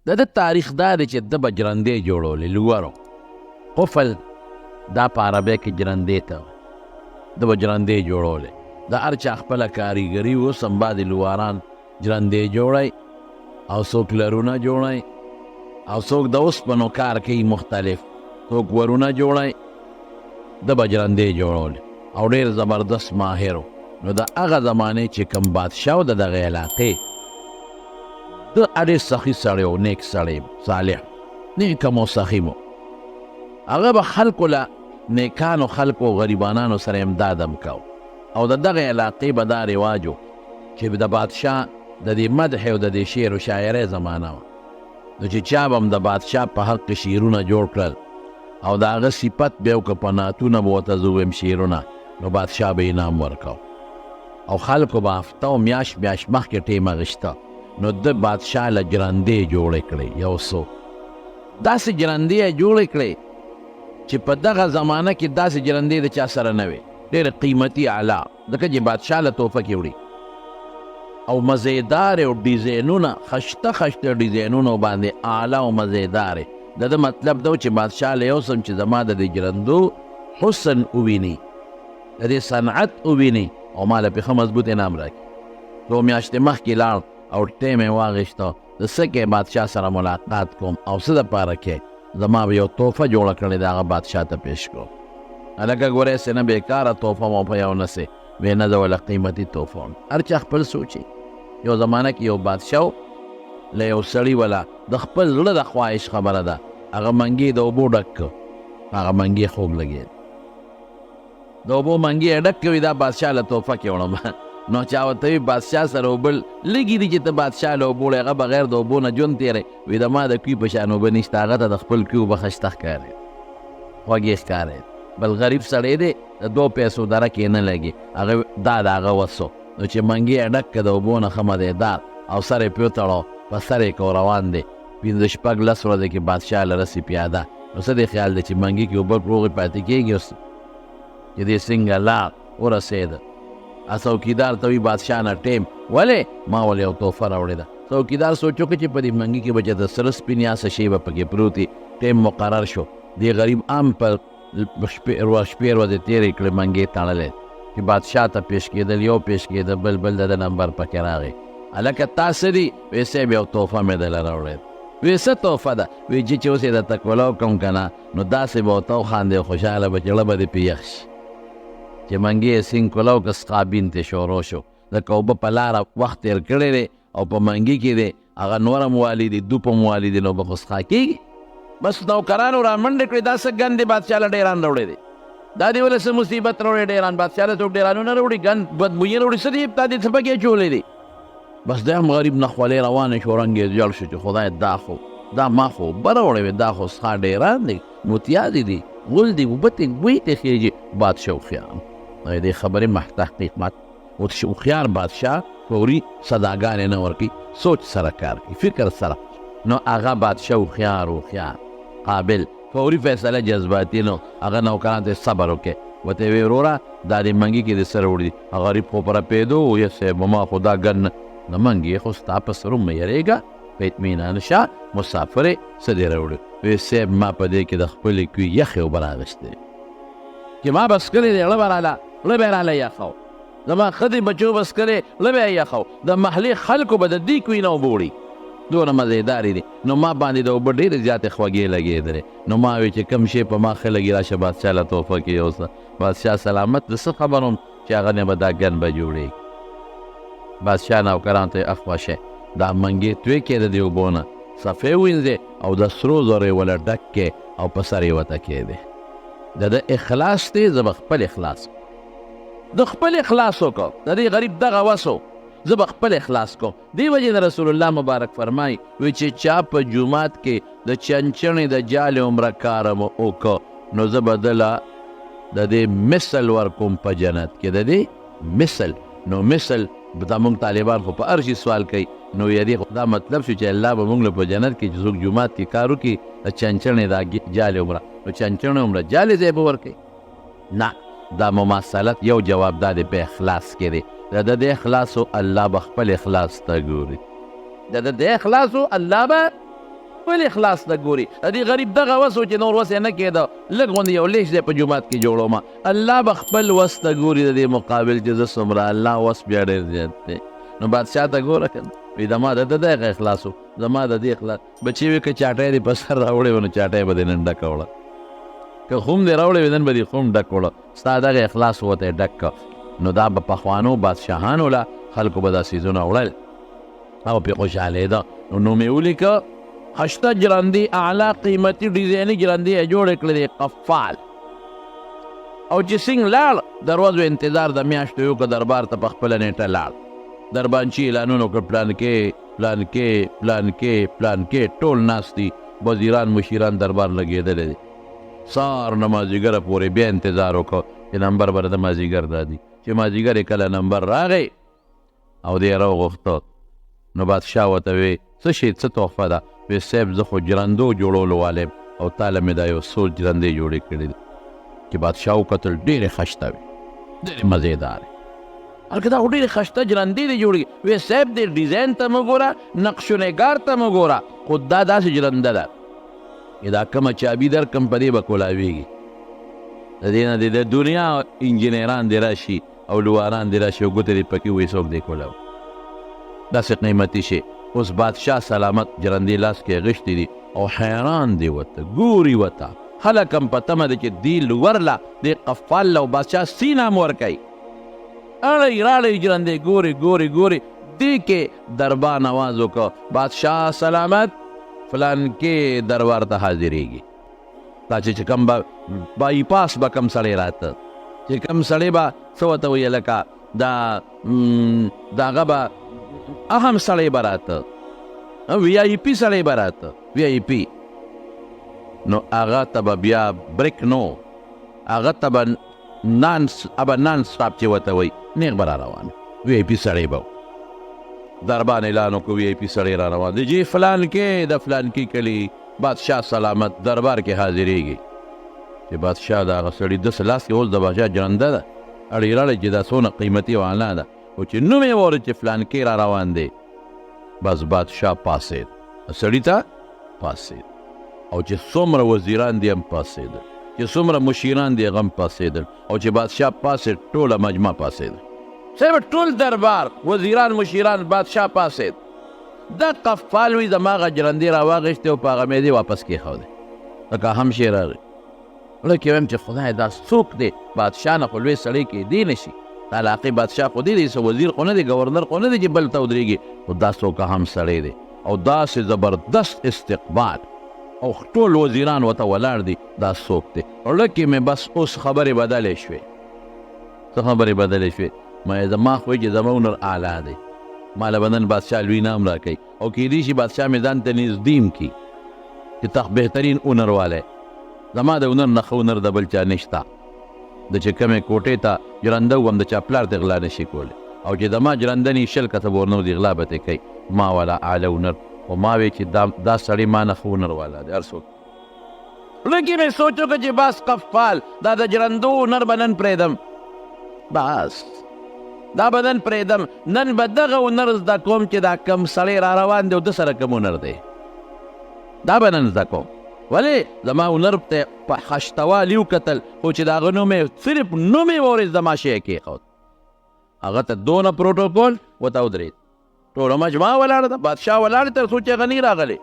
د تاریخ دا دی چې د به جرندې جوړولې لوړو قفل دا په عربی کې جرندې ته د به جرندې جوړولې د هر چا خپله کاریګري اوس هم بعضې لواران جرندې جوړی او څوک لرونه جوړی او څوک د اوسپنو کار کوي مختلف څوک ورونه جوړی د به جرندې جوړولې او ډېر زبردست ماهر و نو د هغه زمانې چې کوم بادشاه و د دغې علاقې د ډېر سخي سړی و نیک سړی صالح نیکم و سخي مو هغه به خلکو له نیکانو خلکو غریبانانو سره امداد هم کو او د دغې علاقې به دا رواج و چې د بادشاه د دې مدح او د دې شعر و شاعرۍ زمانه وه نو چې چا به هم د بادشاه په حق کې شعرونه جوړ کړل او د هغه صفت بیا و که په نعتونه به ورته زه ویم شعرونه نو بادشاه به انعام ورکو او خلکو به هفته و میاشت مخکې ټیم اخیسته نو د بادشاه له جرندې جوړې کړې یو څو داسې جرندې یې جوړې کړې چې په دغه زمانه کې داسې جرندې د چا سره نه وې ډېرې قیمتي اعلی ځکه چې بادشاه له تحفه کې وړي او مزیدار او ډیزاینونه خشته ډیزاینونه باندې اعلی او مزیدار د ده مطلب دا چې بادشاه له یو سم چې زما د دې جرندو حسن وویني د دې صنعت وویني او ما له پې ښه مضبوط انعام راکړي څو میاشتې مخکې لاړ او ټیم یې واخیسته د څه کې بادشاه سره ملاقات کوم او څه دپاره کې زما به یو تحفه جوړه کړې د هغه بادشاه ته پیش کړو هلکه ګورې سې نه بېکاره تحفه مو په یو نه سې وی نه زه وله قیمتي تحفه هر چا خپل سوچي یو زمانه کې یو بادشاه له یو سړي وله د خپل زړه د خواهش خبره ده هغه منګي د اوبو ډک کړ هغه منګي خوب لګېد د اوبو منګي یې ډک کوي دا بادشاه له تحفه کې وړم نو چا ورته وي بادشاه سره اوبه لږي دي چې ته بادشاه له اوبو هغه بغیر د اوبو نه ژوند تېری وي د ما د کوي په شان اوبه نشته هغه ته د خپل کوي اوبه ښایسته ښکارېد خوږې ښکارېد بل غریب سړی دی د 2 پیسو دره کې نه لګي هغه دا د هغه وسو نو چې منګي یې ډک کړه د اوبو نه ښه مزېدار او سر یې پې وتړو په سر یې کو روان دی 15-16 ورځې کې بادشاه له رسي پیاده نو څه دې خیال دی چې منګي کې اوبه روغې پاتې کېږي اوس چې دې څنګه لاړ ورسېده څوکیدار ته وي بادشاه نه ټیم ولې ما ولې یو تحفه راوړې ده څوکیدار سوچو که چې په دې منګي کې به چې د سره سپین یا څه شی به پکې پروت وي ټیم مقرر شو دې غریب عام په شپې ورځې تېرې کړې منګې تړلی چې بادشاه ته پیش کېدل یو پیش کېده بل د نمبر پکې راغی هلکه تا څه دي وی صاحب یو تحفه مې دله راوړې وی څه تحفه ده وی چې اوس یې درته کولو کوم که نه نو داسې به ورته وخاندې خوشحاله به زړه به دې پې یخ شي چې منګي یې سینګ کولو که سقابین ته شروع شو ځکه اوبه په لاره وخت تېر کړی دی او په منګي کې دی هغه نور هم والي دي دوپ هم والي دي نو به خو څښا کېږي بس نوکرانو را منډې کړې دا څه ګند دی بادشاه له ډېران راوړی دی دا دې ولې څه مصیبت راوړی ډېران بادشاه له څوک ډېرانونه راوړي ګند بدبویي راوړي څه دي تا دې څه پکې اچولی دی بس دی هم غریب نه خولې روانې شو رنګ یې جړ شو چې خدای دا ما خو اوبه راوړی وې دا خو څښا ډېران دی موتیادې دي غول دي اوبه تې بوی ته خېږي بادشاه هوښیار دې خبرې تحقیق مات هوښیار بادشاه فوري صداګانې نه ورکوي سوچ سره کار کوي فکر سره نو هغه بادشاه هوښیار قابل فوري فیصله جذباتي نو هغه نوکرانو ته صبر وکړي ورته یې ویې وروره دا دې منګي کې دې څه راوړي دي غریب خو په رپېدو یا صاحب ما خو دا ګن نه منګي خو ستا په سرو مه یېرېږه په اطمینان شه مسافر یې څه دې راوړي وی صاحب ما په دې کې د خپلې کوي یخې اوبه راغېستې چې ما بس کړې دی زړه به راله زړه به یې راله یخو زما ښځې بچو بس کړې زړه به یې یخو د محلې خلکو به د دې کوي نه اوبه وړي دونه مزېدارې دي نو ما باندې د اوبه ډېرې زیاتې خوږې لګېدلې نو ما وی چې کوم شی په ما ښه لګي راشه بادشاه له تحفه کې یو څه بادشاه سلامت د څه خبر وم چې هغه نه به دا ګن به جوړېږي بادشاه نوکرانو ته یې اخوا شی دا منګې توی کې د دې اوبو نه صفې وینځې او د سرو زرو یې وله ډک کې او په سر یې وته کېدې د اخلاص دی زه به خپل اخلاص د خپل اخلاص وکړو د دې غریب دغه وسو زه به خپل اخلاص کوم دې وجې نه رسول الله مبارک فرمایي وی چې چا په جومات کې د چنچڼې د جالې عمره کاره مو وکړو نو زه به دله د دې مثل ورکوم په جنت کې د دې مثل نو مثل دا مونږ طالبان خو په هر شي سوال کوي نو یدې دا مطلب شو چې الله به مونږ له په جنت کې چې څوک جومات کې کار وکړي د چنچڼې دا جالې عمره نو چنچڼې عمره جالې ځای به ورکوي نه دا مماثلت یو جواب دا دی په اخلاص کې دی د د اخلاصو الله به خپل اخلاص ته ګوري د اخلاصو الله به ولې اخلاص ته ګوري د دې غریب دغه وس و چې نور وس یې نه کېده لږ غوندې یو لیش دی په جومات کې جوړومه الله به خپل وس ته ګوري د دې مقابل چې زه څومره الله وس بیا ډېر زیات دی نو بادشاه ته ګوره که نه وایي زما د دغه اخلاص و زما د دې اخلاص بچي وي که چاټی دې په سر راوړی وو نو چاټی به دې نن ډکه وړه که خوم دې راوړی وي نن به دې خوم ډک وړه ستا دغه اخلاص ورته یې ډک که نو دا به پخوانو بادشاهانو له خلکو به دا څیزونه وړل او پرې خوشحالېده نو نوم یې ولیکه خشته جرندې اعلی قیمتي ډیزایني جرندې یې جوړې کړې دي قفال او چې سنګ لاړ د ورځو انتظار د میاشتو یو که دربار ته په خپله نیټه لاړ دربانچي اعلانونه وکړ پلانکې ټول ناست دي وزیران مشیران دربار لګېدلی دی سهار نه مازدیګره پورې بیا انتظار وکړو چې نمبر به د مازدیګر راځي چې مازدیګر یې کله نمبر راغی او دی یې راوغوښته نو بادشاه ورته وی څه شي څه تحفه ده وی صاحب زه خو جرندو جوړولو والی یم او تاله مې دا یو څو جرندې جوړې کړې دي چې بادشاه وکتل ډېرې خشته وي ډېرې مزېدارې هلکه دا خو ډېرې خشته جرندې دي جوړې وی صاحب دې ډیزاین ته مه ګوره نقش و نګار ته مه ګوره خو دا داسې جرنده ده دا کومه چابي درکړم په دې به کولاویږي د دې نه د دنیا انجینران دې راشي او لواران دې راشي او ګوتې دې پکې وایي څوک دې کولاو داسې قیمتي شي اوس بادشاه سلامت جرندې لاس کې غشتې دي او حیران دی ورته ګوري ورته خلک هم په تمه ده چې دې لورله دې قفال له بادشاه سینه هم ورکوي اړی راړی جرندې ګوري دې کې دربار نواز وکړه بادشاه سلامت فلانکې دربار ته حاضرېږي دا چې کوم به بای پاس به کم سړی راته چې کم سړی به څه ورته ویې لکه د هغه به اهم سړی به راته وی آی پي سړی به راته وی آی پي نو هغه ته به بیا بریک نو هغه ته به نان سټاپ چې ورته وایي نیغ به را روان وی آی پي سړی به دربان اعلان وکړو وی آی پي سړی را روان دی جی فلانکې د فلانکي کلي بادشاه سلامت دربار کې حاضرېږي چې بادشاه د هغه سړي داسې لاس کې اوس د بادشاه جرنده ده اړې راړې چې دا څونه قیمتي او اعلی ده خو چې نوم یې واورېد چې فلانکې را روان دی بس بادشاه پاسېد سړي ته پاسېد او چې څومره وزیران دي هم پاسېدل چې څومره مشیران دي هغه هم پاسېدل او چې بادشاه پاسېد ټوله مجمع پاسېدل صاحب ټول دربار وزیران مشیران بادشاه پاسېد دا قفال وي زما هغه جرندې راواغېستې او په هغه مېدې واپس کېښودې لکه هم شی راغی وړه کې وایم چې خدای دا څوک دی بادشاه نه خو لوی سړی کېدی نه شي د علاقې بادشاه خو دی څه وزیر خو نه دی ګورنر خو نه دی چې بل ته ودرېږي خو دا څوک هم سړی دی او داسې زبردست استقبال او ټول وزیران ورته ولاړ دي دا څوک دی وړه کې مې بس اوس خبرې بدلې شوې څه خبرې بدلې شوې ما زما خو چې زما هنر اعلی دی ما له به نن بادشاه لوی نام راکوي او کیدی شي بادشاه مې ځان ته نږدې کي چې ته بهترین هنر والی زما د هنر نه ښه هنر د بل چا نشته د چې کومې کوټې ته جرنده وم د چا پلار ته غلا نشي کولی او چې زما جرنده نی شل کته به ورنه ودي غلا به ترې کوي ما والا اعلی هنر خو ما وی چې دا سړی ما نه ښه هنر والا دی هر څوک لکه مې سوچ وکړه چې بس قفال دا د جرندو هنر به نن پرېږدم بس دا به نن پرېږدم نن به دغه هنر زده کوم چې دا کم سړی را روان دی او ده سره کم هنر دی دا به نن زده کوم ولې زما هنر ته په خشتوالي وکتل خو چې د هغه نوم یې صرف نوم یې واورېد زما شی یې کېښود هغه ته دونه پروټوکول ورته ودرېد ټوله مجموعه ولاړه ده بادشاه ولاړ تر څو چې هغه نه راغلی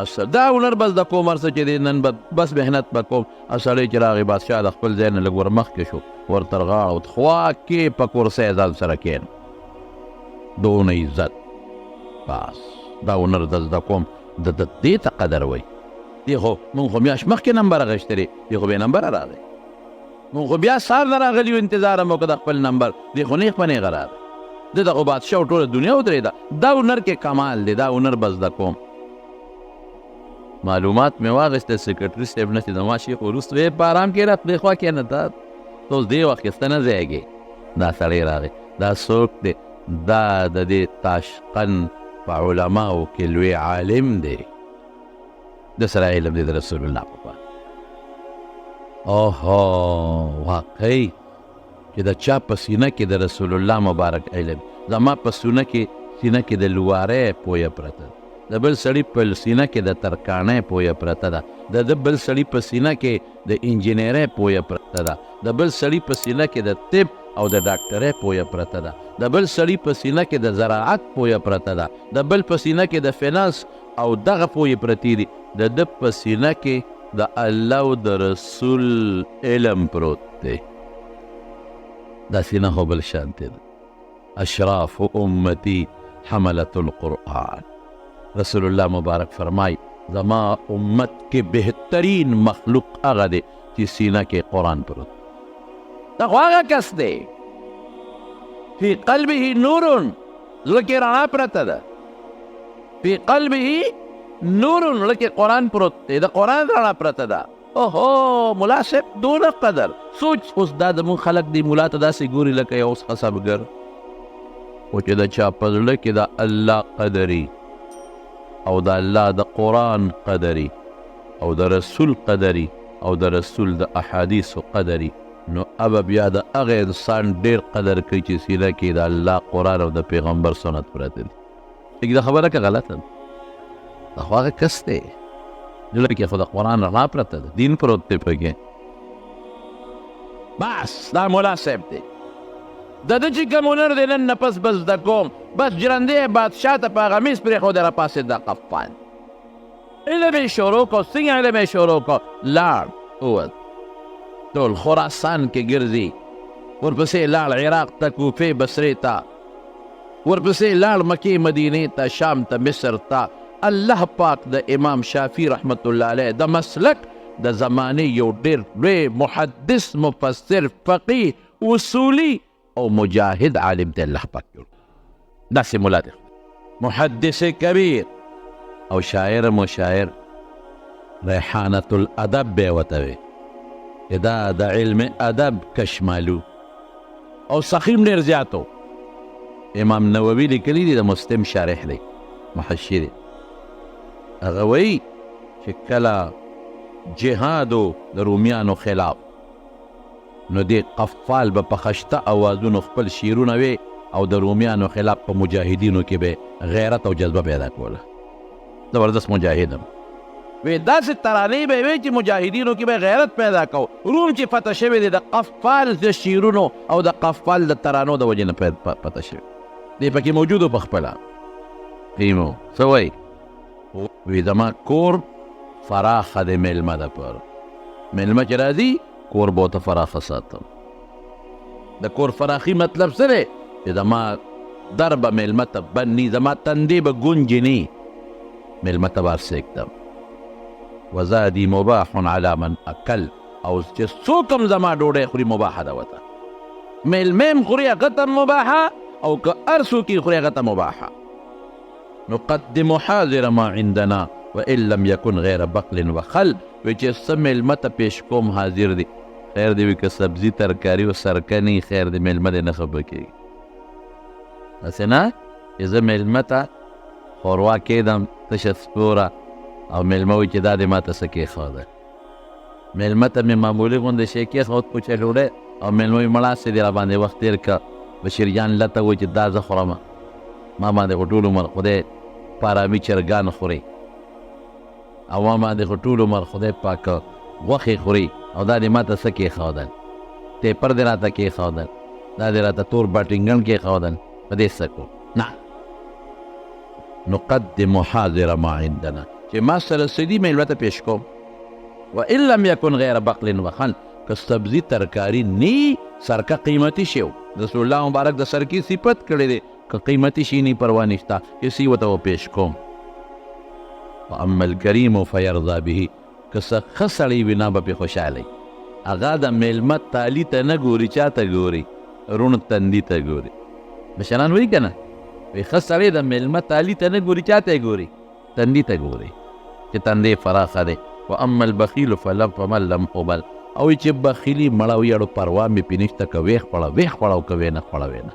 اصل دا هنر بس د کوم هر څه چې دی نن به بس محنت به کوم سړی چې راغی بادشاه د خپل ځای نه لږ ور مخکې شو ور تر غاړه خوا کې په کرسۍ ځان سره کېن دونه عزت بس دا هنر د زده کوم د دې ته قدر وایي دی خو مونږ خو میاشت مخکې نمبر اخیستی دی دی خو بې نمبره راغی مونږ خو بیا سهار نه راغلي یو انتظار هم وکړه د خپل نمبر دی خو نیغ په نیغه راغی ده ته خو بادشاه ټوله دنیا ودرېده دا هنر کې کمال دی دا هنر به زده کوم معلومات مې واخیسته سکرټري صاحب نه چې زما شیخ وروسته ویې په ارام کښېنه خدای خوا کښېنه ته اوس دې وخت کې سته نه ځایږې دا سړی راغی دا څوک دی دا د دې تاشقند په علماو کې لوی عالم دی د سره علم دی د رسول الله په خوا اوهو واقعي چې د چا په سینه کې د رسول الله مبارک علم زما په سینه کې د لوارۍ پویه پرته د بل سړي په سینه کې د ترکاڼۍ پویه پرته ده، د بل سړي په سینه کې د انجینرۍ پویه پرته ده، د بل سړي په سینه کې د طب او د ډاکټرۍ پویه پرته ده، د بل سړي په سینه کې د زراعت پویه پرته ده، د بل په سینه کې د فینانس او دغه پویې پرتې دي، د ده په سینه کې د الله او د رسول علم پروت دی. دا سینه خو بل شانتې ده. اشراف امتی حملت القرآن. رسول الله مبارک فرمای زما امت کې بهترین مخلوق هغه دی چې سینه کې قرآن پروت. دا خو هغه کس دی فی قلبه نور، زړه کې رڼا پرته ده، فی قلبه نور، زړه کې قرآن پروت دی، د قرآن رڼا پرته ده. اوهو ملا صاحب دونه قدر سوچ. اوس دا زموږ خلک دی ملا ته داسې ګوري لکه یو خصبګر، خو چې د چا په زړه کې د الله قدري او د الله د قرآن قدري او د رسول قدري او د رسول د احادیثو قدري، نو اب بیا د هغه انسان ډېر قدر کوي چې سینه کې د الله قرآن او د پیغمبر سنت پراته دي. دا خبره که غلطه ده، دا خو هغه کس دی زړه کې خو د قرآن رڼا پرته ده، دین پروت دی پکې. بس دا ملا صاحب دی، د ده چې کوم هنر دی نن نه پس بس زده کوم، بس ژرندی بادشاه ته په غمیز پرېښودی راپاسېد دا قفان. علم یې شروع کړو. څنګه علم یې شروع کړو؟ لاړ ووت ټول خراسان کې ګرځي، ورپسې لاړ عراق ته، کوفې بصرې ته، ورپسې لاړ مکې مدینې ته، شام ته، مصر ته. الله پاک د امام شافعي رحمت الله علیه د مسلک د زمانې یو ډېر لوی محدث، مفسر، فقیه، اصولي او مجاهد عالم ته الله پاک جوړ. داسې ملا دی، محدث کبیر او شاعر مشاعر، ریحانة الادب به ورته وي، دا د علم ادب کشمالو او سخیم ډېر زیاتو. امام نووي لیکلي دي، د مسلم شارح دی، محشي دی. هغه وایي چې کله جهادو د رومیانو خلاف، نو دې قفال به په خشته اوازونو خپل شعرونه وي او د رومیانو خلاف په مجاهدینو کې به غیرت او جذبه پیدا کوله. زبردست مجاهد هم وی داسې ترانې به وی چې مجاهدینو کې به غیرت پیدا کو. روم چې فتح شوی دی د قفال د شعرونو او د قفال د ترانو د وجې نه فتح شوی دی، پکې موجودو په خپله قیمو. څه وایي؟ وی زما کور فراخه د میلمه ده، پر میلمه چې راځي کور به ورته فراخه ساتم. د کور فراخي مطلب څه دی؟ چې زما در به میلمه ته بند ني، زما تندې به ګونجې ني، میلمه ته به سیږدم. وزادي مباح على من اکل، او چې څوک هم زما ډوډۍ خوري مباحه ده ورته. میلمه هم خوري هغه ته مباحه، او که هر څوک یې خوري هغه ته مباحه. نقدم حاضر ما عندنا وان لم يكن غیر بقل وخل. وی چې څه میلمه ته پیش کوم حاضر دی، خیر دی وي که سبزي ترکاري او سرکني، خیر دی میلمه دی نه خبر کېږي. داسې نه چې زه میلمه ته ښوروا کېدم تشه سپوره، او میلمه وایي چې دا دې ما ته څه کېښوده. میلمه ته مې معمولي غوندې شی کېښود پوچه ډوډۍ، او میلمه وایي مړه سې دې را باندې وخت تېر که. بشیر جان لته وایي چې دا زه خورمه، ما باندې خو ټول عمر خدای په ارامي چرګان خوري، او ما باندې خو ټول عمر خدای پاک غوښې خوري، او دا دې ما ته څه کېښودل؟ ټیپر دې راته کېښودل، دا دې راته تور باټینګن کېښودل، په دې څه کو؟ نه، نقدم حاضر ما عندنا، چې ما سره څه دي میلمه ته پیش کوم. وان لم یکن غیر بقل وخل، که سبزي ترکاري نی، سرکه قیمتي شی و، رسول الله مبارک د سرکې صفت کړی دی، که قیمتي شي نی پروا نشته، اسی ورته پیش کوم. واما الکریم فیرضا به، که څه ښه سړی وي نه به پرې خوشحاله وي. هغه د میلمه تالي ته نه ګوري، چا ته ګوري؟ روڼ تندي ته ګوري. مشران وایي که نه، وایي ښه سړی د میلمه تالي ته نه ګوري، چا ته یې ګوري؟ تندي ته ګوري، چې تندی فراخه دی. واما البخیل فمن لم اقبل، او چې بخیلي مړه وي اړو پروا مې پې نشته، که ویې خپړه او که ویې نه خپړوې نه.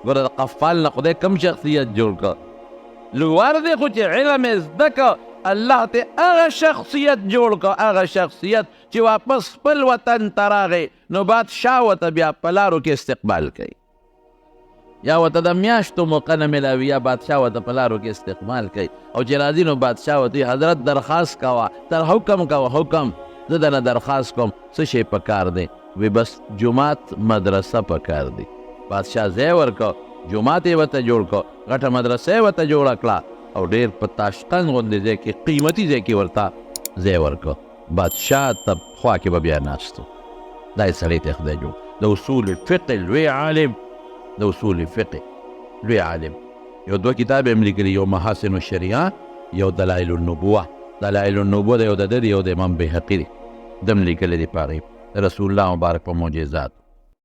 ګوره د قفال نه خدای کم شخصیت جوړ کړ، لوړ دی، خو چې علم یې زده کړ، الله ته هغه شخصیت جوړ کړ، هغه شخصیت چې واپس خپل وطن ته راغی، نو بادشاه ورته بیا په لارو کې استقبال کوي. یا ورته د میاشتو موقع نه میلاوي یا بادشاه ورته په لارو کې استقبال کوي او چې راځي نو بادشاه ورته حضرت درخواست کوه تر حکم کوه حکم زه درنه درخواست کوم څه شی پکار دی وی بس جومات مدرسه پکار دی بادشاه ځای ورکړ جومات یې ورته جوړ کړ غټه مدرسه یې ورته جوړه کړه او ډېر په تاشقند غوندې ځای کې قیمتي ځای کې ورته ځای ورکړ بادشاه ته خوا کې به بیا ناست و دا یې سړی ته خدای جوړ د اصول الفقه لوی عالم د اصول فقه لوی عالم یو دوه کتاب هم لیکلي یو محاسن الشریعه یو دلائل النبوه دلائل النبوه د یو د ده یو د امام بهقي دی دم لیکلی دی په هغې رسول الله مبارک په معجزات